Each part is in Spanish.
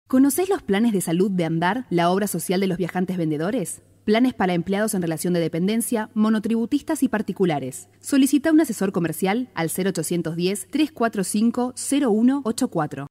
¿Conocés los planes de salud de Andar, la obra social de los viajantes vendedores? Planes para empleados en relación de dependencia, monotributistas y particulares. Solicita un asesor comercial al 0810-345-0184.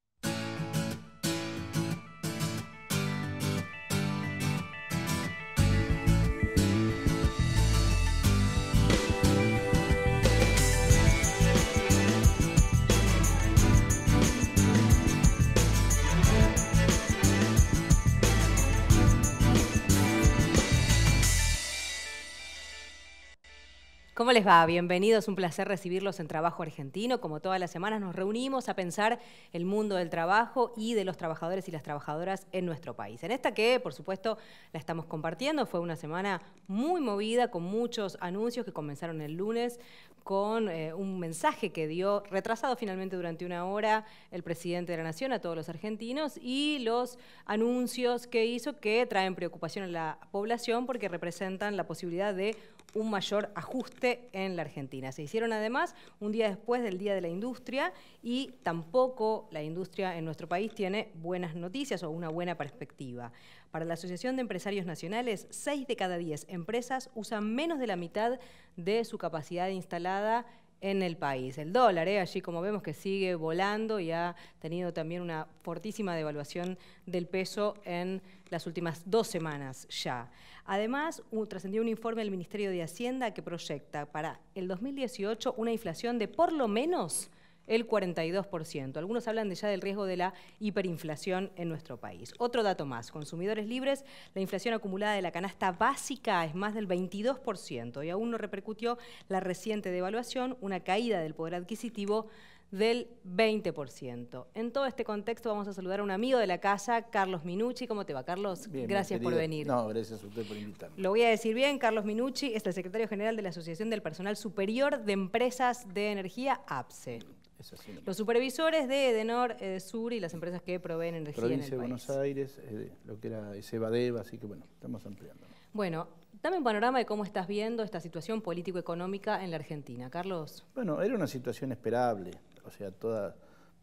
¿Cómo les va? Bienvenidos, un placer recibirlos en Trabajo Argentino. Como todas las semanas nos reunimos a pensar el mundo del trabajo y de los trabajadores y las trabajadoras en nuestro país. En esta que, por supuesto, la estamos compartiendo, fue una semana muy movida con muchos anuncios que comenzaron el lunes con un mensaje que dio, retrasado finalmente durante una hora, el presidente de la Nación a todos los argentinos y los anuncios que hizo que traen preocupación a la población porque representan la posibilidad de un mayor ajuste en la Argentina. Se hicieron además un día después del Día de la Industria y tampoco la industria en nuestro país tiene buenas noticias o una buena perspectiva. Para la Asociación de Empresarios Nacionales, 6 de cada 10 empresas usan menos de la mitad de su capacidad instalada en el país. El dólar, allí como vemos que sigue volando y ha tenido también una fortísima devaluación del peso en las últimas 2 semanas ya. Además, trascendió un informe del Ministerio de Hacienda que proyecta para el 2018 una inflación de por lo menos el 42%. Algunos hablan ya del riesgo de la hiperinflación en nuestro país. Otro dato más, consumidores libres, la inflación acumulada de la canasta básica es más del 22% y aún no repercutió la reciente devaluación, una caída del poder adquisitivo del 20%. En todo este contexto vamos a saludar a un amigo de la casa, Carlos Minucci. ¿Cómo te va, Carlos? Bien, gracias por venir. No, gracias a usted por invitarme. Lo voy a decir bien, Carlos Minucci es el secretario general de la Asociación del Personal Superior de Empresas de Energía, APSE. Es así, ¿no? Los supervisores de Edenor, Edesur y las empresas que proveen energía en el país. Provincia de Buenos Aires, lo que era Sebadeva, así que bueno, estamos ampliando. Bueno, dame un panorama de cómo estás viendo esta situación político-económica en la Argentina. Carlos. Bueno, era una situación esperable, o sea, todas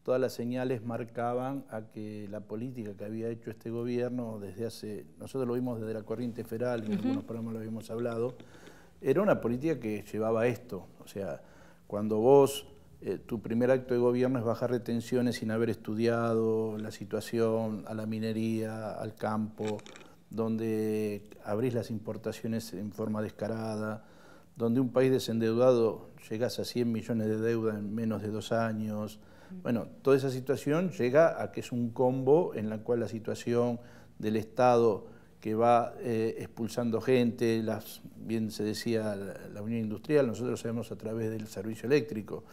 las señales marcaban a que la política que había hecho este gobierno desde hace, nosotros lo vimos desde la corriente federal, en algunos programas lo habíamos hablado, era una política que llevaba esto, o sea, cuando vos... tu primer acto de gobierno es bajar retenciones sin haber estudiado la situación, a la minería, al campo, donde abrís las importaciones en forma descarada, donde un país desendeudado llegás a 100 millones de deuda en menos de 2 años. Bueno, toda esa situación llega a que es un combo en la cual la situación del Estado que va expulsando gente, bien se decía la Unión Industrial, nosotros lo sabemos a través del servicio eléctrico,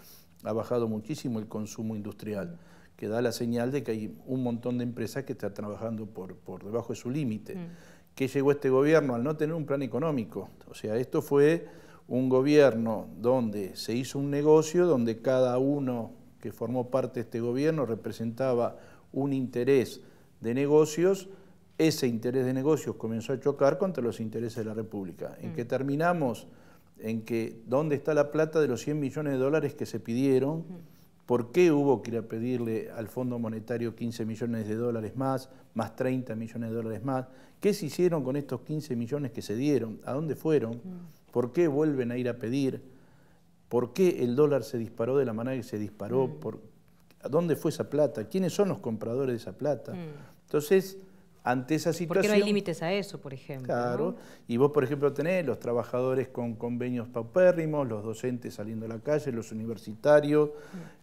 ha bajado muchísimo el consumo industrial, que da la señal de que hay un montón de empresas que están trabajando por debajo de su límite. ¿Qué llegó este gobierno? Al no tener un plan económico. O sea, esto fue un gobierno donde se hizo un negocio, donde cada uno que formó parte de este gobierno representaba un interés de negocios. Ese interés de negocios comenzó a chocar contra los intereses de la República. ¿En qué terminamos? En que dónde está la plata de los 100 millones de dólares que se pidieron, por qué hubo que ir a pedirle al Fondo Monetario 15 millones de dólares más 30 millones de dólares más, qué se hicieron con estos 15 millones que se dieron, a dónde fueron, por qué vuelven a ir a pedir, por qué el dólar se disparó de la manera que se disparó, a dónde fue esa plata, quiénes son los compradores de esa plata. Entonces, ante esa situación... Porque no hay límites a eso, por ejemplo. Claro, ¿no? Y vos, por ejemplo, tenés los trabajadores con convenios paupérrimos, los docentes saliendo a la calle, los universitarios,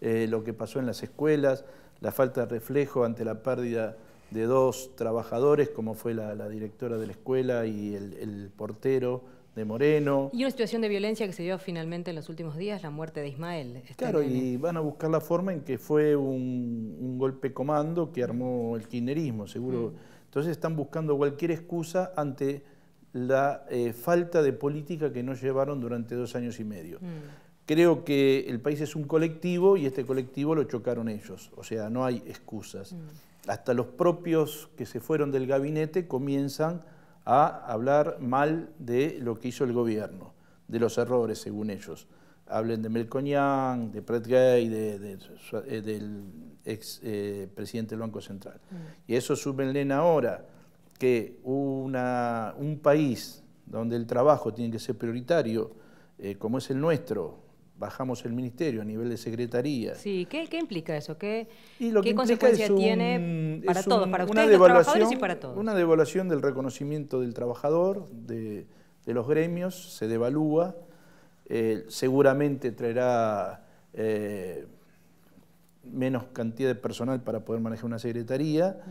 lo que pasó en las escuelas, la falta de reflejo ante la pérdida de 2 trabajadores, como fue la directora de la escuela y el portero de Moreno. Y una situación de violencia que se dio finalmente en los últimos días, la muerte de Ismael. Claro, y van a buscar la forma en que fue un golpe comando que armó el kirchnerismo, seguro. Entonces están buscando cualquier excusa ante la falta de política que no llevaron durante 2 años y medio. Creo que el país es un colectivo y este colectivo lo chocaron ellos, o sea, no hay excusas. Hasta los propios que se fueron del gabinete comienzan a hablar mal de lo que hizo el gobierno, de los errores según ellos. Hablen de Melconian, de Prat Gay, del ex presidente del Banco Central. Y eso súmenle ahora que un país donde el trabajo tiene que ser prioritario, como es el nuestro, bajamos el ministerio a nivel de secretaría. Sí, ¿qué implica eso? ¿Qué consecuencia tiene para todos, para ustedes los trabajadores y para todos? Una devaluación del reconocimiento del trabajador, de los gremios, se devalúa, seguramente traerá menos cantidad de personal para poder manejar una secretaría,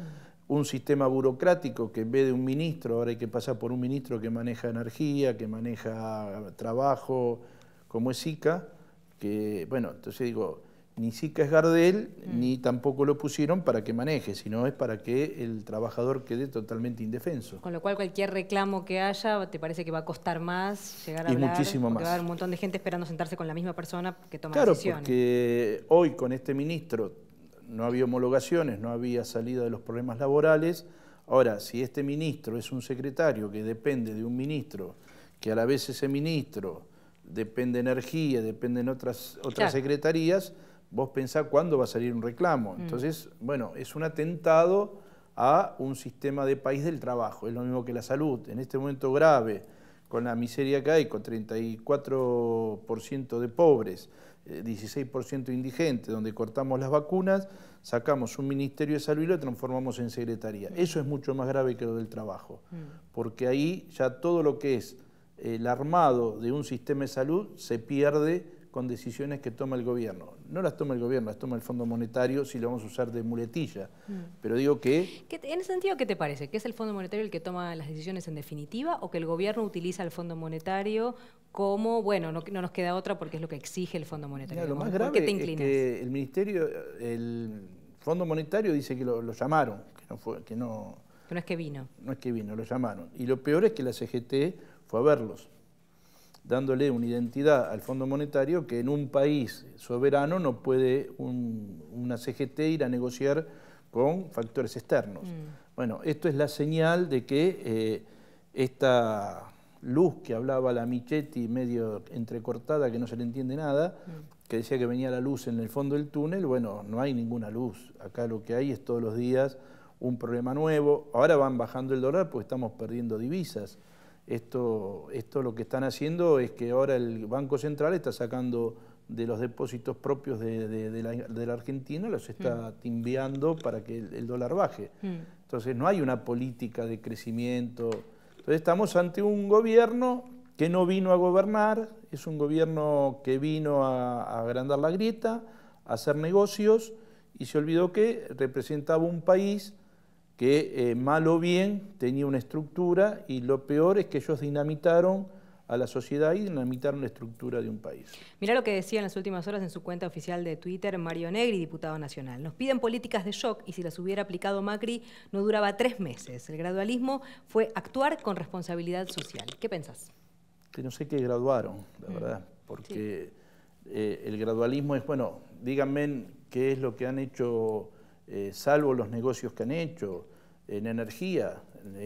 un sistema burocrático que en vez de un ministro, ahora hay que pasar por un ministro que maneja energía, que maneja trabajo, como es SICA, que, bueno, entonces digo, ni SICA es Gardel, ni tampoco lo pusieron para que maneje, sino es para que el trabajador quede totalmente indefenso. Con lo cual cualquier reclamo que haya, ¿te parece que va a costar más llegar a hablar? Muchísimo más. Va a haber un montón de gente esperando sentarse con la misma persona que toma decisiones. Claro, porque hoy con este ministro no había homologaciones, no había salida de los problemas laborales. Ahora, si este ministro es un secretario que depende de un ministro, que a la vez ese ministro depende de energía, depende en otras claro. secretarías, vos pensás cuándo va a salir un reclamo. Entonces, bueno, es un atentado a un sistema de país del trabajo. Es lo mismo que la salud. En este momento grave, con la miseria que hay, con 34% de pobres, 16% indigentes, donde cortamos las vacunas, sacamos un Ministerio de Salud y lo transformamos en secretaría. Eso es mucho más grave que lo del trabajo, porque ahí ya todo lo que es el armado de un sistema de salud se pierde con decisiones que toma el gobierno. No las toma el gobierno, las toma el Fondo Monetario, si lo vamos a usar de muletilla. Pero digo que... En ese sentido, ¿qué te parece? ¿Que es el Fondo Monetario el que toma las decisiones en definitiva o que el gobierno utiliza el Fondo Monetario como, bueno, no nos queda otra porque es lo que exige el Fondo Monetario? Mira, lo más grave es que el Ministerio, el Fondo Monetario dice que lo llamaron, que no es que vino. No es que vino, lo llamaron. Y lo peor es que la CGT fue a verlos, dándole una identidad al Fondo Monetario que en un país soberano no puede una CGT ir a negociar con factores externos. Bueno, esto es la señal de que esta luz que hablaba la Michetti, medio entrecortada, que no se le entiende nada, que decía que venía la luz en el fondo del túnel, bueno, no hay ninguna luz. Acá lo que hay es todos los días un problema nuevo. Ahora van bajando el dólar porque estamos perdiendo divisas. Esto lo que están haciendo es que ahora el Banco Central está sacando de los depósitos propios de la Argentina, los está timbeando para que el dólar baje. Entonces no hay una política de crecimiento. Entonces estamos ante un gobierno que no vino a gobernar, es un gobierno que vino a agrandar la grieta, a hacer negocios y se olvidó que representaba un país que mal o bien tenía una estructura y lo peor es que ellos dinamitaron a la sociedad y dinamitaron la estructura de un país. Mirá lo que decía en las últimas horas en su cuenta oficial de Twitter Mario Negri, diputado nacional. Nos piden políticas de shock y si las hubiera aplicado Macri no duraba 3 meses. El gradualismo fue actuar con responsabilidad social. ¿Qué pensás? Que no sé qué graduaron, la verdad, porque el gradualismo es, bueno, díganme qué es lo que han hecho, salvo los negocios que han hecho en energía.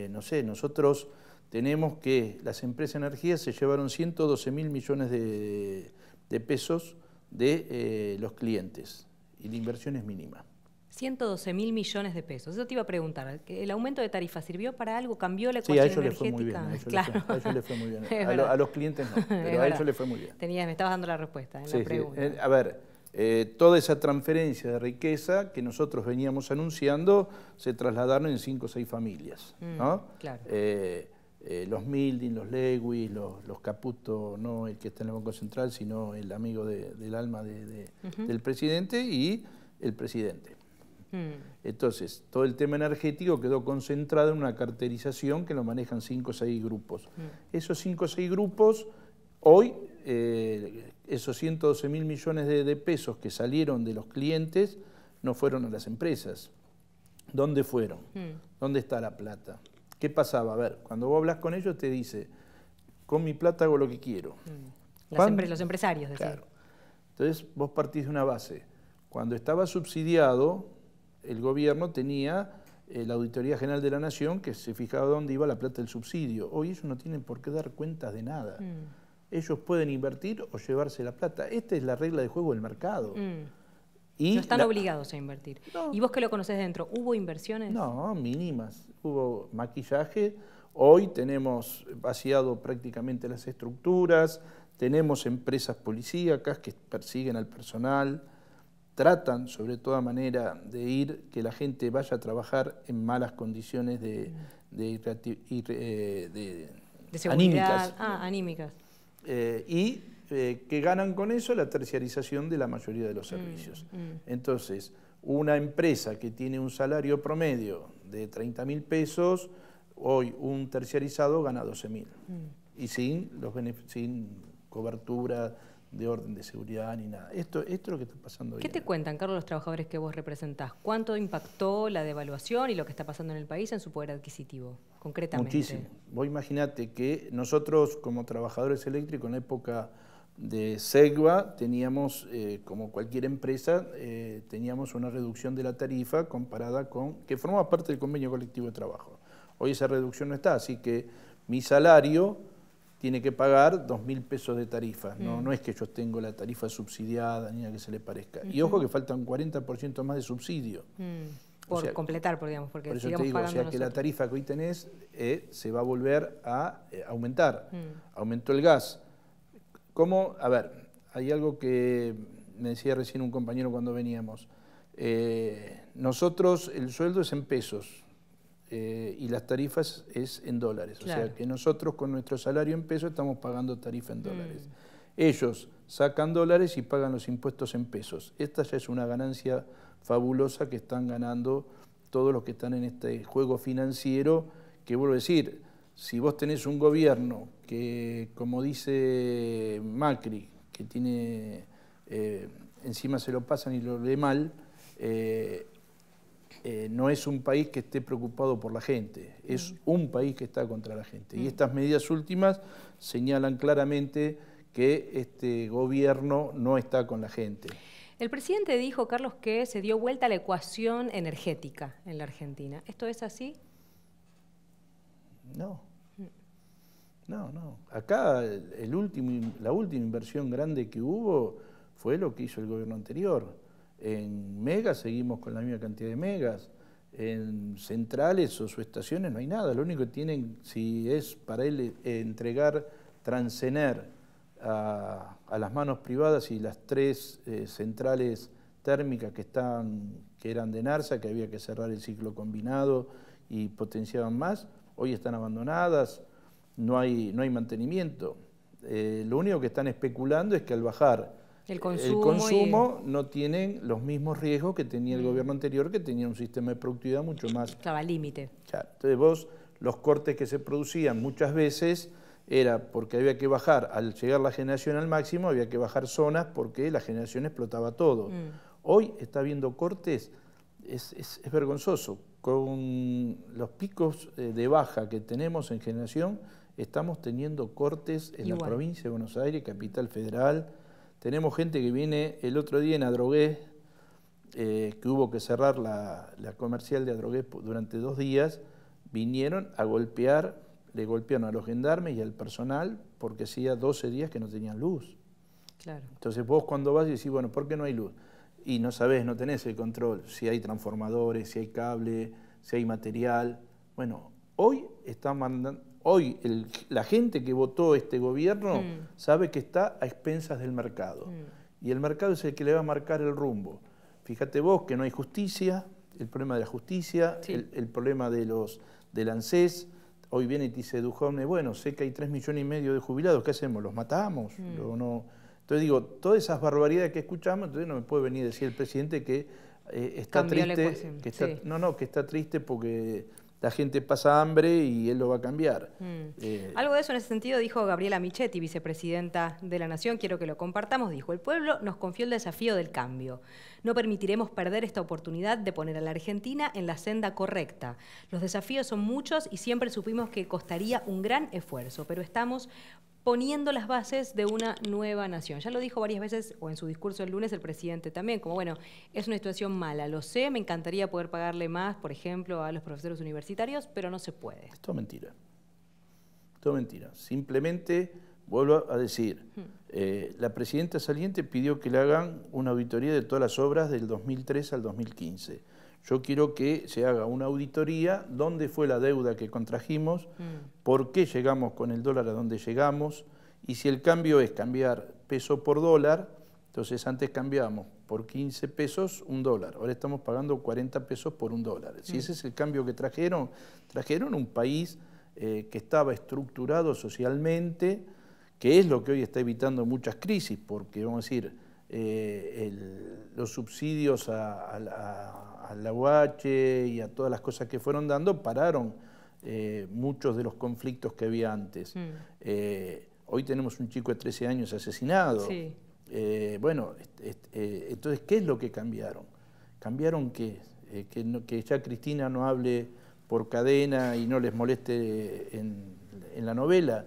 No sé, nosotros tenemos que las empresas de energía se llevaron 112.000 millones de pesos de los clientes y la inversión es mínima. 112.000 millones de pesos. Eso te iba a preguntar. ¿El aumento de tarifa sirvió para algo? ¿Cambió la ecuación energética? Sí, a ellos les fue muy bien. A ellos les fue muy bien. A los clientes no, pero a ellos les fue muy bien. Me estabas dando la respuesta en la pregunta. A ver, toda esa transferencia de riqueza que nosotros veníamos anunciando se trasladaron en 5 o 6 familias, ¿no? Claro. Los Milding, los Lewis, los Caputo, no el que está en el Banco Central, sino el amigo del alma del presidente y el presidente. Entonces, todo el tema energético quedó concentrado en una carterización que lo manejan 5 o 6 grupos. Esos 5 o 6 grupos, hoy, esos 112.000 millones de pesos que salieron de los clientes no fueron a las empresas. ¿Dónde fueron? ¿Dónde está la plata? ¿Qué pasaba? A ver, cuando vos hablas con ellos te dice, con mi plata hago lo que quiero. Los empresarios, decían. Claro. Entonces vos partís de una base. Cuando estaba subsidiado, el gobierno tenía la Auditoría General de la Nación que se fijaba dónde iba la plata del subsidio. Hoy ellos no tienen por qué dar cuentas de nada. Ellos pueden invertir o llevarse la plata. Esta es la regla de juego del mercado. Y no están obligados a invertir. No. ¿Y vos que lo conocés dentro, hubo inversiones? No, mínimas. Hubo maquillaje. Hoy tenemos vaciado prácticamente las estructuras, tenemos empresas policíacas que persiguen al personal, tratan sobre toda manera de ir que la gente vaya a trabajar en malas condiciones de seguridad, anímicas. Que ganan con eso la terciarización de la mayoría de los servicios. Entonces, una empresa que tiene un salario promedio de 30.000 pesos, hoy un terciarizado gana 12.000. Y sin cobertura de orden de seguridad ni nada. Esto es lo que está pasando hoy. ¿Qué te cuentan, Carlos, los trabajadores que vos representás? ¿Cuánto impactó la devaluación y lo que está pasando en el país en su poder adquisitivo, concretamente? Muchísimo. Vos imaginate que nosotros, como trabajadores eléctricos, en la época de SEGBA, teníamos, como cualquier empresa, teníamos una reducción de la tarifa comparada con, que formaba parte del convenio colectivo de trabajo. Hoy esa reducción no está, así que mi salario tiene que pagar 2.000 pesos de tarifa. No es que yo tengo la tarifa subsidiada ni nada que se le parezca. Y ojo que falta un 40% más de subsidio. Por completar, digamos, porque por eso sigamos te digo, pagando que nosotros. la tarifa que hoy tenés se va a volver a aumentar. Aumentó el gas. ¿Cómo? A ver, hay algo que me decía recién un compañero cuando veníamos. Nosotros, el sueldo es en pesos. Y las tarifas es en dólares. Claro. O sea que nosotros con nuestro salario en pesos estamos pagando tarifa en dólares. Ellos sacan dólares y pagan los impuestos en pesos. Esta ya es una ganancia fabulosa que están ganando todos los que están en este juego financiero, que vuelvo a decir, si vos tenés un gobierno que, como dice Macri, que tiene, encima se lo pasan y lo lee mal, no es un país que esté preocupado por la gente, es un país que está contra la gente. Y estas medidas últimas señalan claramente que este gobierno no está con la gente. El presidente dijo, Carlos, que se dio vuelta a la ecuación energética en la Argentina. ¿Esto es así? No. Acá la última inversión grande que hubo fue lo que hizo el gobierno anterior. En megas seguimos con la misma cantidad de megas, en centrales o subestaciones no hay nada, lo único que tienen, si es para él entregar Transener a las manos privadas y las 3 centrales térmicas que eran de NARSA, que había que cerrar el ciclo combinado y potenciaban más, hoy están abandonadas, no hay mantenimiento. Lo único que están especulando es que al bajar el consumo no tienen los mismos riesgos que tenía el gobierno anterior, que tenía un sistema de productividad mucho más... Estaba al límite. Claro. Entonces los cortes que se producían muchas veces era porque había que bajar, al llegar la generación al máximo, había que bajar zonas porque la generación explotaba todo. Hoy está habiendo cortes, es vergonzoso. Con los picos de baja que tenemos en generación, estamos teniendo cortes en la provincia de Buenos Aires, capital federal. Tenemos gente que viene el otro día en Adrogué, que hubo que cerrar la comercial de Adrogué durante 2 días, vinieron a golpear, le golpearon a los gendarmes y al personal porque hacía 12 días que no tenían luz. Claro. Entonces vos cuando vas y decís, bueno, ¿por qué no hay luz? Y no sabés, no tenés el control, si hay transformadores, si hay cable, si hay material. Bueno, hoy están mandando... Hoy la gente que votó este gobierno sabe que está a expensas del mercado. Y el mercado es el que le va a marcar el rumbo. Fíjate vos que no hay justicia, el problema de la justicia, el problema del ANSES. Hoy viene y te dice Duhovne, bueno, sé que hay 3,5 millones de jubilados, ¿qué hacemos? ¿Los matamos? No. Entonces digo, todas esas barbaridades que escuchamos, entonces no me puede venir a decir el presidente que está triste, que está triste porque la gente pasa hambre y él lo va a cambiar. Algo de eso en ese sentido dijo Gabriela Michetti, vicepresidenta de la Nación, quiero que lo compartamos, dijo, el pueblo nos confió el desafío del cambio. No permitiremos perder esta oportunidad de poner a la Argentina en la senda correcta. Los desafíos son muchos y siempre supimos que costaría un gran esfuerzo, pero estamos poniendo las bases de una nueva nación. Ya lo dijo varias veces, o en su discurso el lunes, el presidente también, como bueno, es una situación mala, lo sé, me encantaría poder pagarle más, por ejemplo, a los profesores universitarios, pero no se puede. Es todo mentira. Todo mentira. Simplemente, vuelvo a decir, la presidenta saliente pidió que le hagan una auditoría de todas las obras del 2003 al 2015. Yo quiero que se haga una auditoría, dónde fue la deuda que contrajimos, por qué llegamos con el dólar a donde llegamos, y si el cambio es cambiar peso por dólar, entonces antes cambiábamos por 15 pesos un dólar, ahora estamos pagando 40 pesos por un dólar. Si ese es el cambio que trajeron un país que estaba estructurado socialmente, que es lo que hoy está evitando muchas crisis, porque vamos a decir, los subsidios al UH y a todas las cosas que fueron dando pararon muchos de los conflictos que había antes. Hoy tenemos un chico de 13 años asesinado. Sí. Bueno, entonces, ¿qué es lo que cambiaron? ¿Cambiaron qué? Que ya Cristina no hable por cadena y no les moleste en la novela.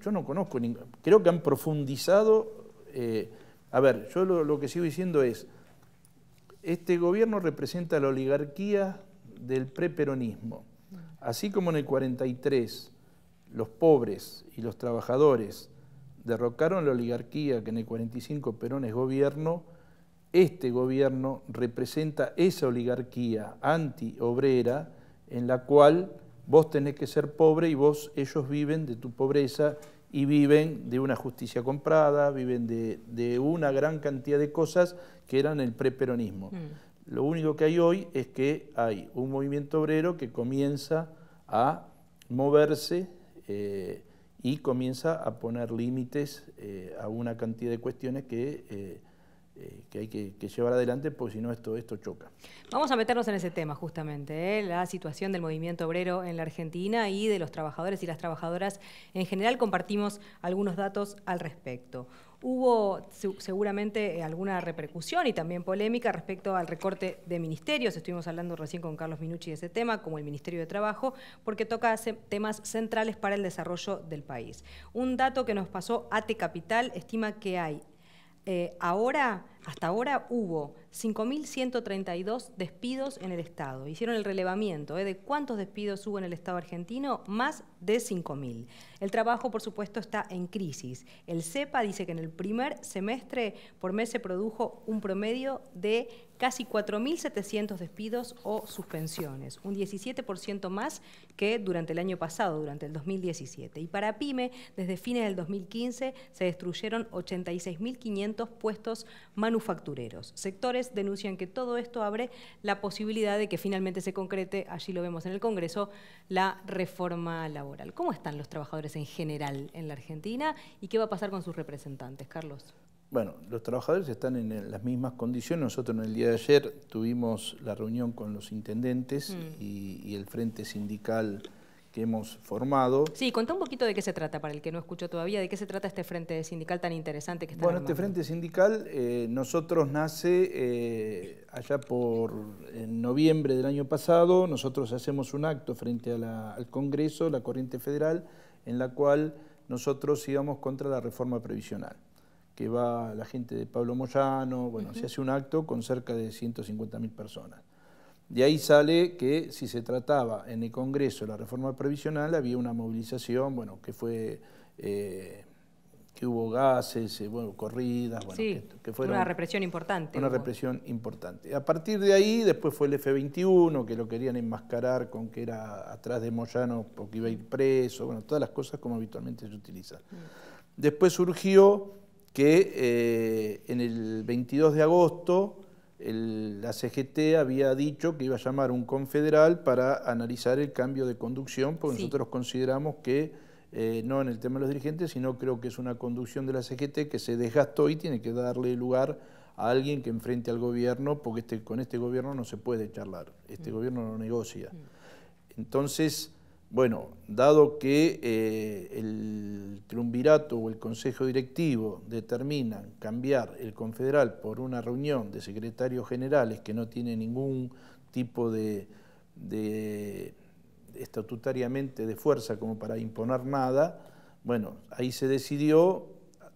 Yo no conozco, creo que han profundizado. A ver, yo lo que sigo diciendo es, este gobierno representa la oligarquía del preperonismo. Así como en el 43 los pobres y los trabajadores derrocaron la oligarquía que en el 45 Perón es gobierno, este gobierno representa esa oligarquía antiobrera en la cual vos tenés que ser pobre y ellos viven de tu pobreza y viven de una justicia comprada, viven de una gran cantidad de cosas que eran el preperonismo. Lo único que hay hoy es que hay un movimiento obrero que comienza a moverse y comienza a poner límites a una cantidad de cuestiones que hay que llevar adelante, porque si no esto choca. Vamos a meternos en ese tema justamente, la situación del movimiento obrero en la Argentina y de los trabajadores y las trabajadoras en general. Compartimos algunos datos al respecto. Hubo seguramente alguna repercusión y también polémica respecto al recorte de ministerios. Estuvimos hablando recién con Carlos Minucci de ese tema, como el Ministerio de Trabajo, porque toca temas centrales para el desarrollo del país. Un dato que nos pasó ATE Capital estima que hay hasta ahora hubo 5.132 despidos en el Estado. Hicieron el relevamiento de cuántos despidos hubo en el Estado argentino, más de 5.000. El trabajo, por supuesto, está en crisis. El CEPA dice que en el primer semestre por mes se produjo un promedio de casi 4.700 despidos o suspensiones, un 17% más que durante el año pasado, durante el 2017. Y para PYME, desde fines del 2015 se destruyeron 86.500 puestos manufactureros. Sectores denuncian que todo esto abre la posibilidad de que finalmente se concrete, allí lo vemos en el Congreso, la reforma laboral. ¿Cómo están los trabajadores en general en la Argentina y qué va a pasar con sus representantes, Carlos? Bueno, los trabajadores están en las mismas condiciones. Nosotros en el día de ayer tuvimos la reunión con los intendentes y el frente sindical que hemos formado. Sí, contá un poquito de qué se trata, para el que no escuchó todavía, de qué se trata este frente sindical tan interesante que está Bueno, armando. este frente sindical nosotros nace allá en noviembre del año pasado. Nosotros hacemos un acto frente al Congreso, la Corriente Federal, en la cual nosotros íbamos contra la reforma previsional, que va la gente de Pablo Moyano. Bueno, se hace un acto con cerca de 150.000 personas. De ahí sale que si se trataba en el Congreso la reforma previsional, había una movilización, bueno, que fue, que hubo gases, bueno, corridas, bueno, sí, que fueron una represión importante. Una represión importante. A partir de ahí, después fue el F-21, que lo querían enmascarar con que era atrás de Moyano porque iba a ir preso, bueno, todas las cosas como habitualmente se utilizan. Después surgió que en el 22 de agosto la CGT había dicho que iba a llamar un confederal para analizar el cambio de conducción, porque nosotros consideramos que, no en el tema de los dirigentes, sino creo que es una conducción de la CGT que se desgastó y tiene que darle lugar a alguien que enfrente al gobierno, porque con este gobierno no se puede charlar, este gobierno no negocia. Entonces, bueno, dado que el triunvirato o el consejo directivo determinan cambiar el confederal por una reunión de secretarios generales que no tiene ningún tipo de estatutariamente de fuerza como para imponer nada, Bueno, ahí se decidió,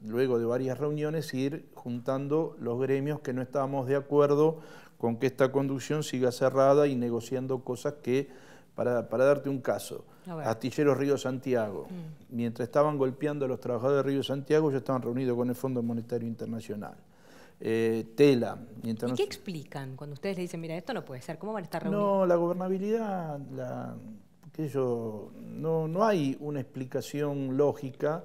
luego de varias reuniones, ir juntando los gremios que no estábamos de acuerdo con que esta conducción siga cerrada y negociando cosas que, para darte un caso, Astilleros Río Santiago, mientras estaban golpeando a los trabajadores de Río Santiago, ya estaban reunidos con el Fondo Monetario Internacional. Tela. ¿Y qué explican cuando ustedes le dicen, mira, esto no puede ser, cómo van a estar reunidos? No, la gobernabilidad, no hay una explicación lógica.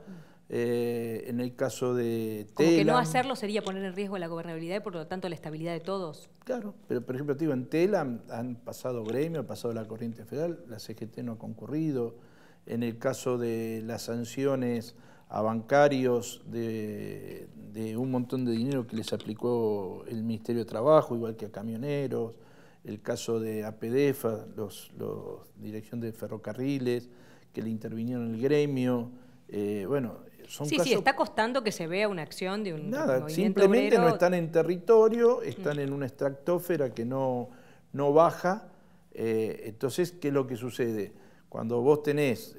En el caso de Tela... Como que no hacerlo sería poner en riesgo la gobernabilidad y por lo tanto la estabilidad de todos. Claro, pero por ejemplo, te digo, en Tela han pasado gremios, ha pasado la Corriente Federal, la CGT no ha concurrido. En el caso de las sanciones a bancarios de un montón de dinero que les aplicó el Ministerio de Trabajo, igual que a camioneros, el caso de APDEF, los Dirección de Ferrocarriles, que le intervinieron en el gremio, bueno... Sí, está costando que se vea una acción de un movimiento simplemente obrero. No están en territorio, están en una estratosfera que no baja. Entonces, ¿qué es lo que sucede? Cuando vos tenés,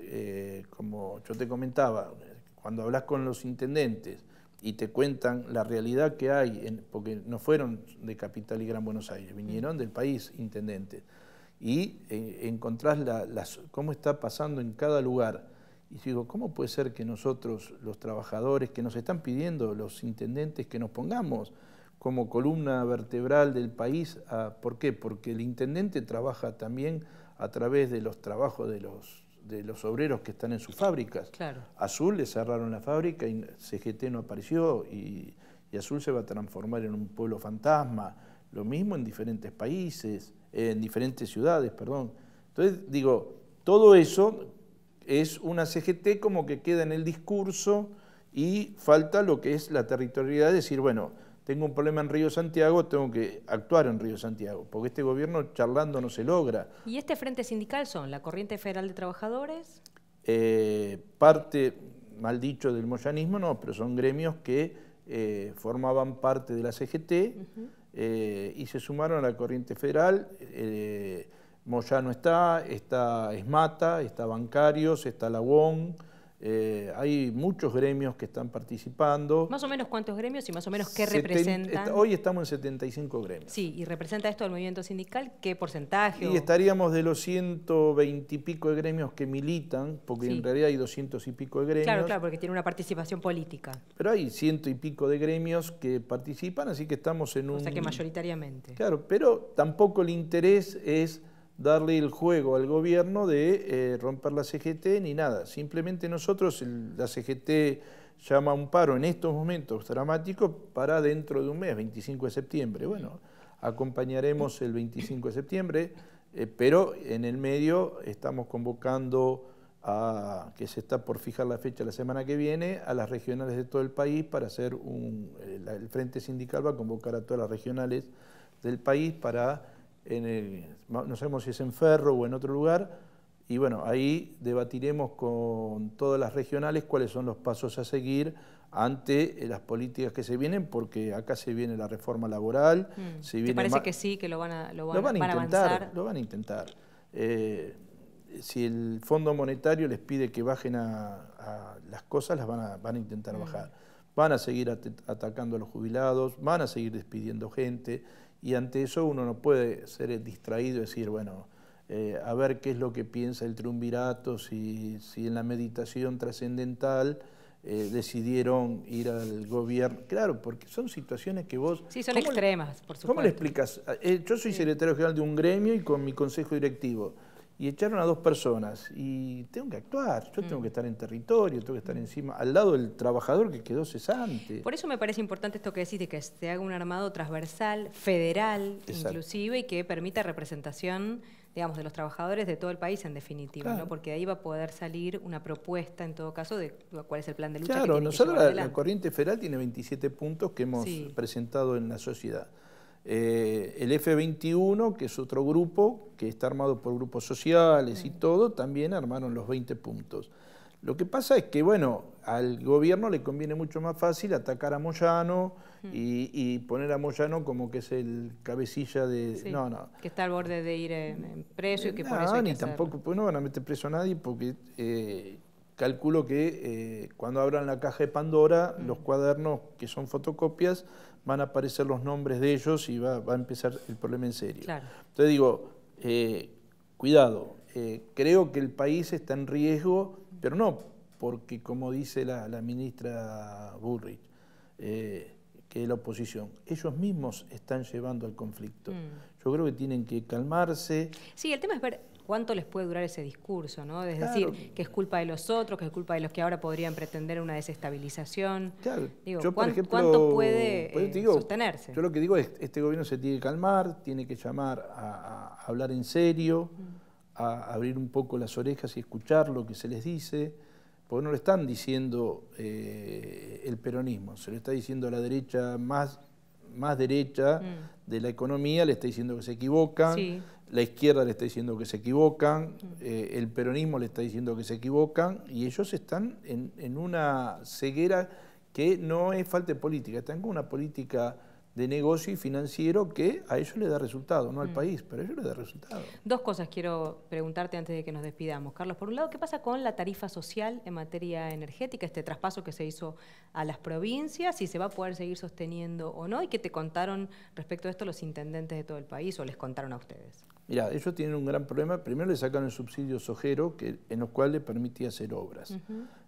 como yo te comentaba, cuando hablas con los intendentes y te cuentan la realidad que hay, porque no fueron de Capital y Gran Buenos Aires, vinieron del país intendentes, y encontrás cómo está pasando en cada lugar. Y digo, ¿cómo puede ser que nosotros, los trabajadores, que nos están pidiendo los intendentes que nos pongamos como columna vertebral del país? ¿Por qué? Porque el intendente trabaja también a través de los trabajos de los obreros que están en sus fábricas. Claro. Azul le cerraron la fábrica y CGT no apareció y Azul se va a transformar en un pueblo fantasma. Lo mismo en diferentes países, en diferentes ciudades, perdón. Entonces, digo, todo eso... es una CGT como que queda en el discurso y falta lo que es la territorialidad, de decir, bueno, tengo un problema en Río Santiago, tengo que actuar en Río Santiago, porque este gobierno charlando no se logra. ¿Y este frente sindical son la Corriente Federal de Trabajadores? Parte, mal dicho, del moyanismo, no, pero son gremios que formaban parte de la CGT y se sumaron a la Corriente Federal. Moyano está Esmata, está Bancarios, está la UON, hay muchos gremios que están participando. ¿Más o menos cuántos gremios y más o menos qué representan? Hoy estamos en 75 gremios. Sí, ¿y representa esto el movimiento sindical? ¿Qué porcentaje? Y estaríamos de los 120 y pico de gremios que militan, porque en realidad hay 200 y pico de gremios. Claro, porque tiene una participación política. Pero hay 100 y pico de gremios que participan, así que estamos en O sea que mayoritariamente. Claro, pero tampoco el interés es darle el juego al gobierno de romper la CGT ni nada. Simplemente nosotros, la CGT llama a un paro en estos momentos dramáticos para dentro de un mes, 25 de septiembre. Bueno, acompañaremos el 25 de septiembre, pero en el medio estamos convocando que se está por fijar la fecha la semana que viene, a las regionales de todo el país para hacer el Frente Sindical va a convocar a todas las regionales del país para... no sabemos si es en Ferro o en otro lugar, y bueno, ahí debatiremos con todas las regionales cuáles son los pasos a seguir ante las políticas que se vienen, porque acá se viene la reforma laboral. ¿Te parece que sí, que lo van a avanzar? Lo van a intentar. Si el Fondo Monetario les pide que bajen a las cosas, las van a intentar bajar. Van a seguir atacando a los jubilados, van a seguir despidiendo gente, y ante eso uno no puede ser distraído y decir, bueno, a ver qué es lo que piensa el triunvirato, si en la meditación trascendental decidieron ir al gobierno. Claro, porque son situaciones que vos... Sí, son extremas, por supuesto. ¿Cómo le explicas? Yo soy secretario general de un gremio y con mi consejo directivo. Y echaron a 2 personas y tengo que actuar, yo tengo que estar en territorio, tengo que estar encima, al lado del trabajador que quedó cesante. Por eso me parece importante esto que decís de que se haga un armado transversal, federal, inclusive, y que permita representación, digamos, de los trabajadores de todo el país en definitiva, claro, ¿no? Porque ahí va a poder salir una propuesta en todo caso de cuál es el plan de lucha. Claro, que nosotros que la Corriente Federal tiene 27 puntos que hemos presentado en la sociedad. El F21, que es otro grupo, que está armado por grupos sociales y todo, también armaron los 20 puntos. Lo que pasa es que, bueno, al gobierno le conviene mucho más fácil atacar a Moyano y poner a Moyano como que es el cabecilla de... Sí, no. Que está al borde de ir en preso y que por eso hay que tampoco, pues no van a meter preso a nadie porque calculo que cuando abran la caja de Pandora, los cuadernos que son fotocopias, van a aparecer los nombres de ellos y va a empezar el problema en serio. Claro. Entonces digo, cuidado, creo que el país está en riesgo, pero no porque, como dice la ministra Bullrich, que es la oposición, ellos mismos están llevando al conflicto. Yo creo que tienen que calmarse. Sí, el tema es ver cuánto les puede durar ese discurso, ¿no? Es Claro. decir, que es culpa de los otros, que es culpa de los que ahora podrían pretender una desestabilización. Claro. Digo, Yo, por ejemplo, ¿cuánto puede pues, digo, sostenerse? Yo lo que digo es que este gobierno se tiene que calmar, tiene que llamar a hablar en serio, a abrir un poco las orejas y escuchar lo que se les dice, porque no lo están diciendo el peronismo, se lo está diciendo la derecha más derecha de la economía, le está diciendo que se equivocan, Sí. la izquierda le está diciendo que se equivocan, el peronismo le está diciendo que se equivocan, y ellos están en una ceguera que no es falta de política, están con una política de negocio y financiero que a ellos les da resultado, no al país, pero a ellos les da resultado. Dos cosas quiero preguntarte antes de que nos despidamos, Carlos. Por un lado, ¿qué pasa con la tarifa social en materia energética, este traspaso que se hizo a las provincias, si se va a poder seguir sosteniendo o no? ¿Y qué te contaron respecto a esto los intendentes de todo el país o les contaron a ustedes? Mirá, ellos tienen un gran problema. Primero le sacan el subsidio sojero, en los cuales le permitía hacer obras.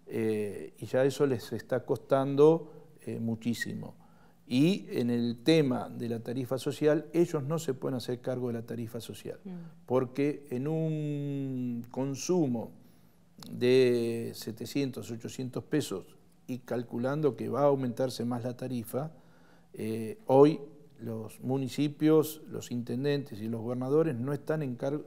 Y ya eso les está costando muchísimo. Y en el tema de la tarifa social, ellos no se pueden hacer cargo de la tarifa social, porque en un consumo de 700, 800 pesos y calculando que va a aumentarse más la tarifa, hoy los municipios, los intendentes y los gobernadores no están en cargo.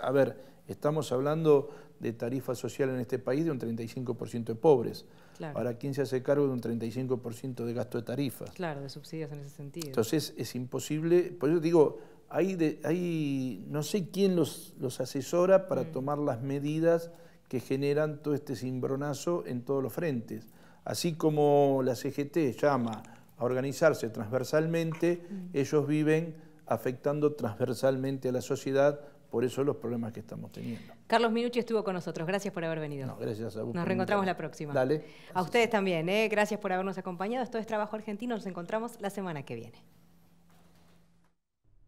A ver, estamos hablando de tarifa social en este país de un 35% de pobres. Claro. Ahora, ¿quién se hace cargo de un 35% de gasto de tarifas? Claro, de subsidios en ese sentido. Entonces es imposible, por eso digo, no sé quién los asesora para tomar las medidas que generan todo este cimbronazo en todos los frentes. Así como la CGT llama a organizarse transversalmente, ellos viven afectando transversalmente a la sociedad, por eso los problemas que estamos teniendo. Carlos Minucci estuvo con nosotros, gracias por haber venido. No, gracias a vos. Nos reencontramos la próxima. Dale. A ustedes también, gracias por habernos acompañado. Esto es Trabajo Argentino, nos encontramos la semana que viene.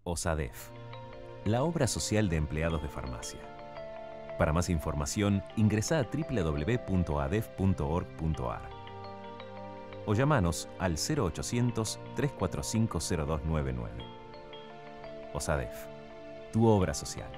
OSADEF, la obra social de empleados de farmacia. Para más información, ingresá a www.adef.org.ar o llamanos al 0800-345-0299. OSADEF, tu obra social.